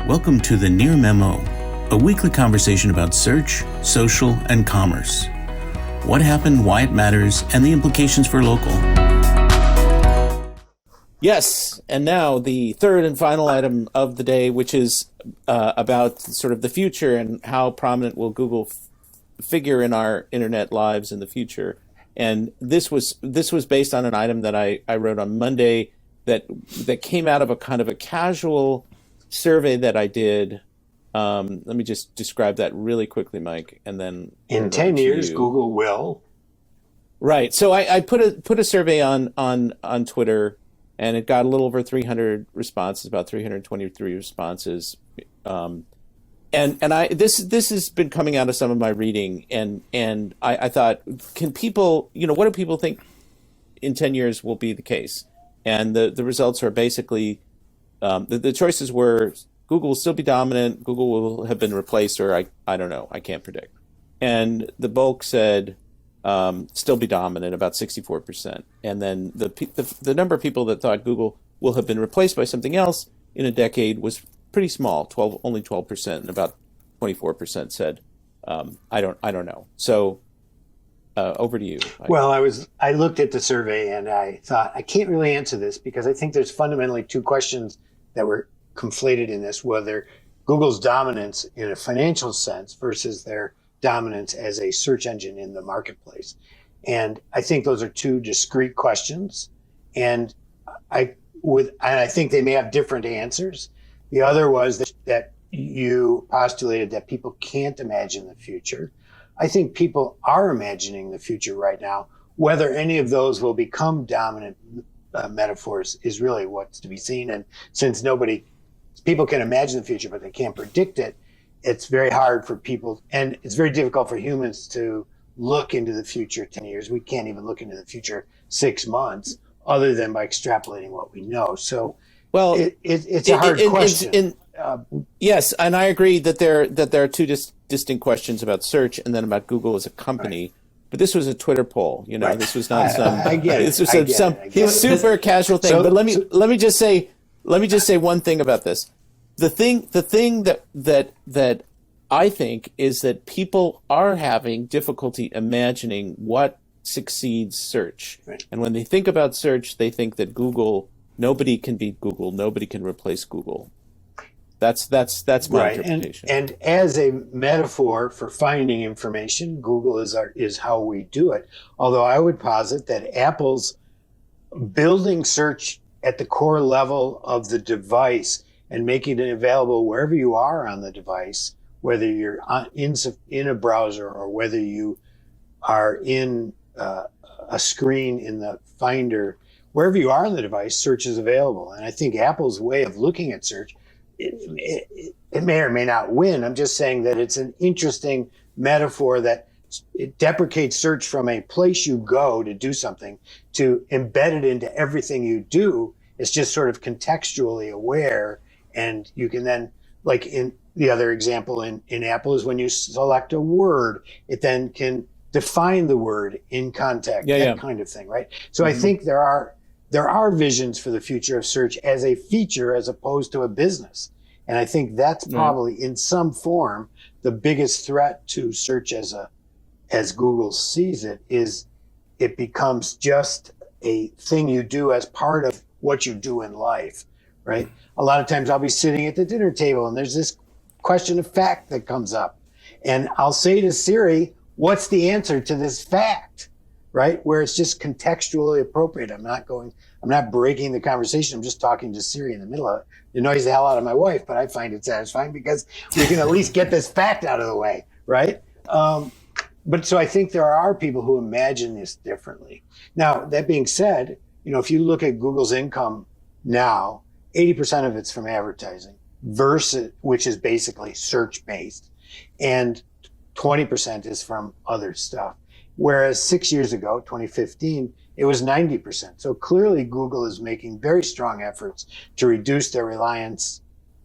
Welcome to the Near Memo, a weekly conversation about search, social, and commerce. What happened, why it matters, and the implications for local. Yes, and now the third and final item of the day, which is about sort of the future and how prominent will Google figure in our internet lives in the future. And this was based on an item that I wrote on Monday that came out of a kind of a casual survey that I did. Let me just describe that really quickly, Mike, and then in 10 years, Google will. Right. So I put a survey on Twitter, and it got a little over 300 responses, about 323 responses. And this has been coming out of some of my reading, and I thought, can people, what do people think in 10 years will be the case? And the results are basically, the choices were Google will still be dominant, Google will have been replaced, or I don't know, I can't predict. And the bulk said still be dominant, about 64%. And then the number of people that thought Google will have been replaced by something else in a decade was pretty small, only 12%, and about 24% said I don't know. So over to you. Well, I looked at the survey and I thought I can't really answer this because I think there's fundamentally two questions that were conflated in this: whether Google's dominance in a financial sense versus their dominance as a search engine in the marketplace. And I think those are two discrete questions, and I think they may have different answers. The other was that you postulated that people can't imagine the future. I think people are imagining the future right now. Whether any of those will become dominant metaphors is really what's to be seen. And since people can imagine the future, but they can't predict it, it's very hard for people, and it's very difficult for humans to look into the future 10 years. We can't even look into the future 6 months other than by extrapolating what we know. So, well, it's a hard question. Yes, and I agree that there are two distinct questions about search and then about Google as a company. Right. But this was a Twitter poll. Right. This was not some. I get it. This was some super casual thing. But let me just say one thing about this. The thing that I think is that people are having difficulty imagining what succeeds search. Right. And when they think about search, they think that nobody can beat Google, nobody can replace Google. That's my interpretation. And as a metaphor for finding information, Google is how we do it. Although I would posit that Apple's building search at the core level of the device and making it available wherever you are on the device, whether you're in a browser or whether you are in a screen in the Finder, wherever you are on the device, search is available. And I think Apple's way of looking at search, it may or may not win. I'm just saying that it's an interesting metaphor that it deprecates search from a place you go to do something to embed it into everything you do. It's just sort of contextually aware. And you can then, like in the other example in Apple is when you select a word, it then can define the word in context, kind of thing, right? So I think there are visions for the future of search as a feature as opposed to a business. And I think that's probably in some form the biggest threat to search as Google sees it, is it becomes just a thing you do as part of what you do in life, right? A lot of times I'll be sitting at the dinner table and there's this question of fact that comes up. And I'll say to Siri, what's the answer to this fact? Right? Where it's just contextually appropriate. I'm not breaking the conversation. I'm just talking to Siri in the middle of it. It annoys the hell out of my wife, but I find it satisfying because we can at least get this fact out of the way, right? But so I think there are people who imagine this differently. Now, that being said, if you look at Google's income now, 80% of it's from advertising, which is basically search-based, and 20% is from other stuff. Whereas 6 years ago, 2015, it was 90%. So clearly Google is making very strong efforts to reduce their reliance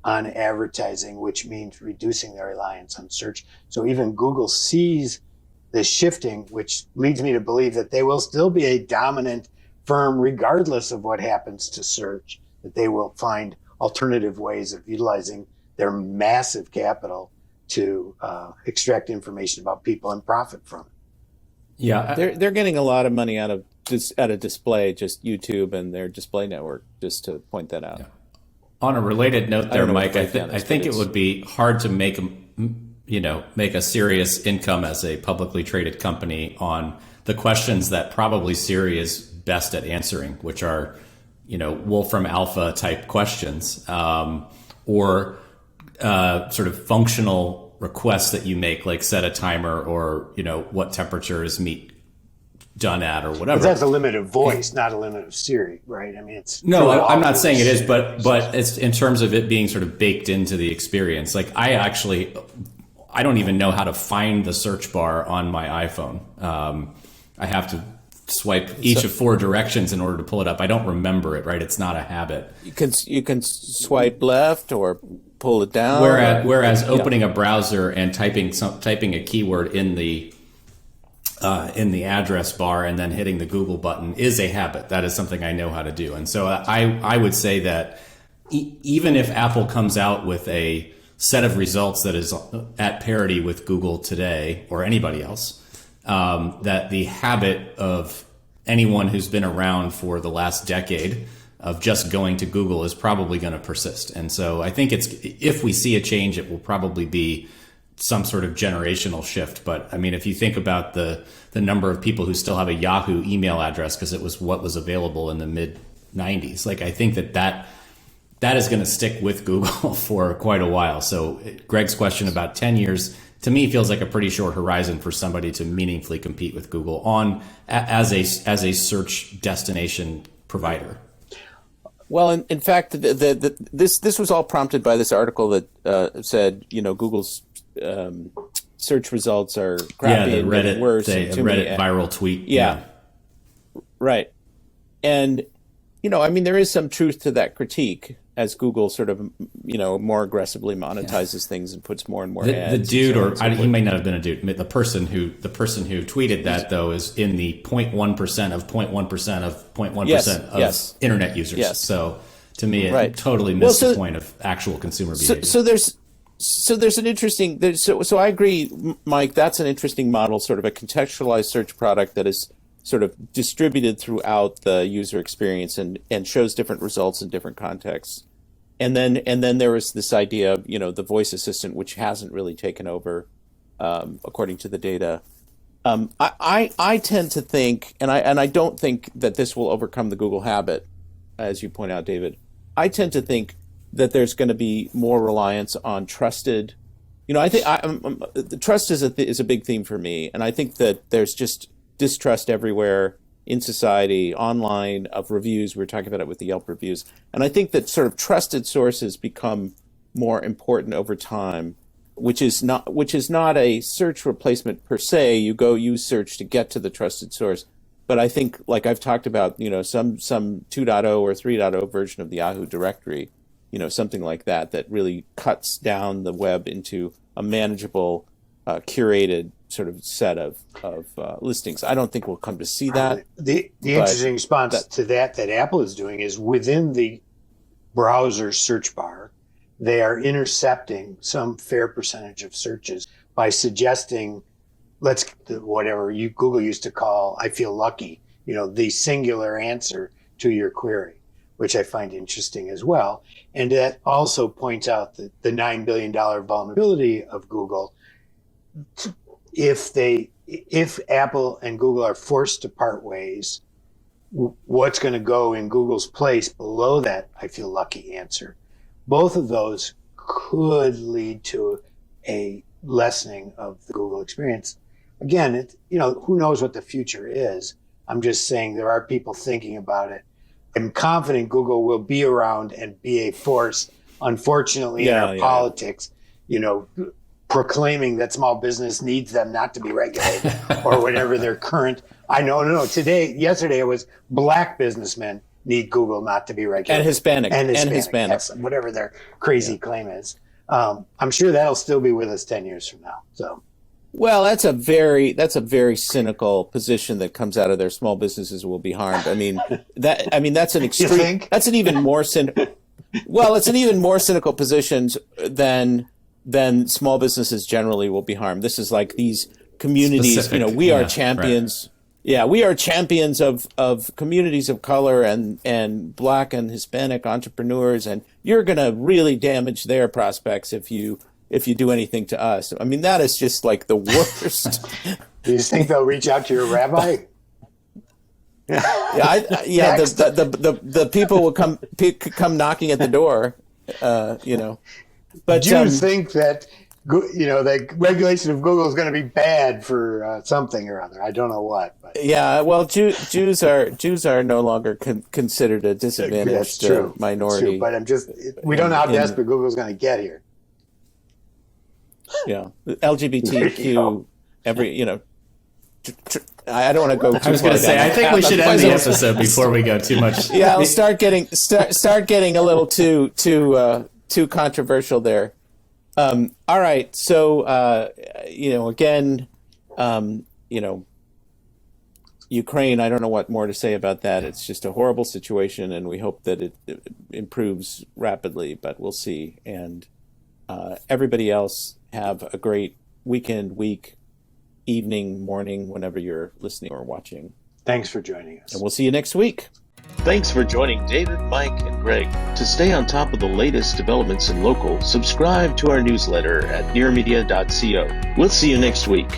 on advertising, which means reducing their reliance on search. So even Google sees this shifting, which leads me to believe that they will still be a dominant firm regardless of what happens to search, that they will find alternative ways of utilizing their massive capital to extract information about people and profit from it. Yeah, They're getting a lot of money out of display, just YouTube and their display network, just to point that out. Yeah. On a related note there, Mike, I think it would be hard to make a serious income as a publicly traded company on the questions that probably Siri is best at answering, which are, Wolfram Alpha type questions, or sort of functional requests that you make, like set a timer, or, what temperature is meat done at, or whatever. But that's a limit of voice, not a limit of Siri, right? I mean, it's I'm not saying it is, but it's in terms of it being sort of baked into the experience. Like I don't even know how to find the search bar on my iPhone. I have to swipe each of 4 directions in order to pull it up. I don't remember it, right? It's not a habit. You can swipe left or pull it down. Whereas opening a browser and typing a keyword in the address bar and then hitting the Google button is a habit. That is something I know how to do. And so I would say that even if Apple comes out with a set of results that is at parity with Google today or anybody else, that the habit of anyone who's been around for the last decade of just going to Google is probably going to persist. And so I think if we see a change, it will probably be some sort of generational shift. But I mean, if you think about the number of people who still have a Yahoo email address because it was what was available in the mid 90s, like I think that is going to stick with Google for quite a while. So Greg's question about 10 years, to me, feels like a pretty short horizon for somebody to meaningfully compete with Google as a search destination provider. Well, in fact, this was all prompted by this article that said, Google's search results are crappy and getting worse. Reddit viral tweet. Yeah. Right. And, there is some truth to that critique as Google sort of, more aggressively monetizes things and puts more and more ads. The dude, he may not have been a dude. The person who tweeted that, though, is in the 0.1% of 0.1% of 0.1% of internet users. Yes. So to me, it totally missed the point of actual consumer behavior. So there's an interesting. So I agree, Mike. That's an interesting model, sort of a contextualized search product that is sort of distributed throughout the user experience and shows different results in different contexts. And then there was this idea of, the voice assistant, which hasn't really taken over, according to the data. I tend to think, and I don't think that this will overcome the Google habit, as you point out, David. I tend to think that there's going to be more reliance on trusted. I think the trust is a big theme for me, and I think that there's just distrust everywhere in society, online, of reviews. We were talking about it with the Yelp reviews. And I think that sort of trusted sources become more important over time, which is not a search replacement per se. You go use search to get to the trusted source. But I think, like I've talked about, some 2.0 or 3.0 version of the Yahoo directory, something like that really cuts down the web into a manageable, curated sort of set of listings. I don't think we'll come to see that. The interesting response to that Apple is doing is within the browser search bar, they are intercepting some fair percentage of searches by suggesting, whatever Google used to call, I feel lucky, the singular answer to your query, which I find interesting as well. And that also points out the $9 billion vulnerability of Google. If Apple and Google are forced to part ways, what's going to go in Google's place below that I feel lucky answer? Both of those could lead to a lessening of the Google experience. Again, who knows what the future is? I'm just saying there are people thinking about it. I'm confident Google will be around and be a force, unfortunately, in our politics, proclaiming that small business needs them not to be regulated or whatever their current. Yesterday it was black businessmen need Google not to be regulated. And Hispanic. Yes, whatever their crazy claim is. I'm sure that'll still be with us 10 years from now. So. Well, that's a very cynical position that comes out of their small businesses will be harmed. I mean, that's an extreme. You think? That's an even more cynical. Well, it's an even more cynical position than small businesses generally will be harmed. This is like these communities. Specific, We are yeah, champions. Right. Yeah, we are champions of communities of color and Black and Hispanic entrepreneurs, and you're going to really damage their prospects if you do anything to us. I mean, that is just like the worst. Do you think they'll reach out to your rabbi? The people will come knocking at the door, But do you think that the regulation of Google is going to be bad for something or other? I don't know what. But. Yeah, well, Jews are no longer considered a disadvantaged minority. But we don't know how desperate Google's going to get here. Yeah, LGBTQ, I don't want to go too far. I was going to say, I think we should end the episode before we go too much. Yeah, I'll start getting a little too controversial there. All right, so again, Ukraine. I don't know what more to say about that. It's just a horrible situation, and we hope that it improves rapidly. But we'll see. And everybody else, have a great weekend, week, evening, morning, whenever you're listening or watching. Thanks for joining us. And we'll see you next week. Thanks for joining David, Mike, and Greg. To stay on top of the latest developments in local, subscribe to our newsletter at nearmedia.co. We'll see you next week.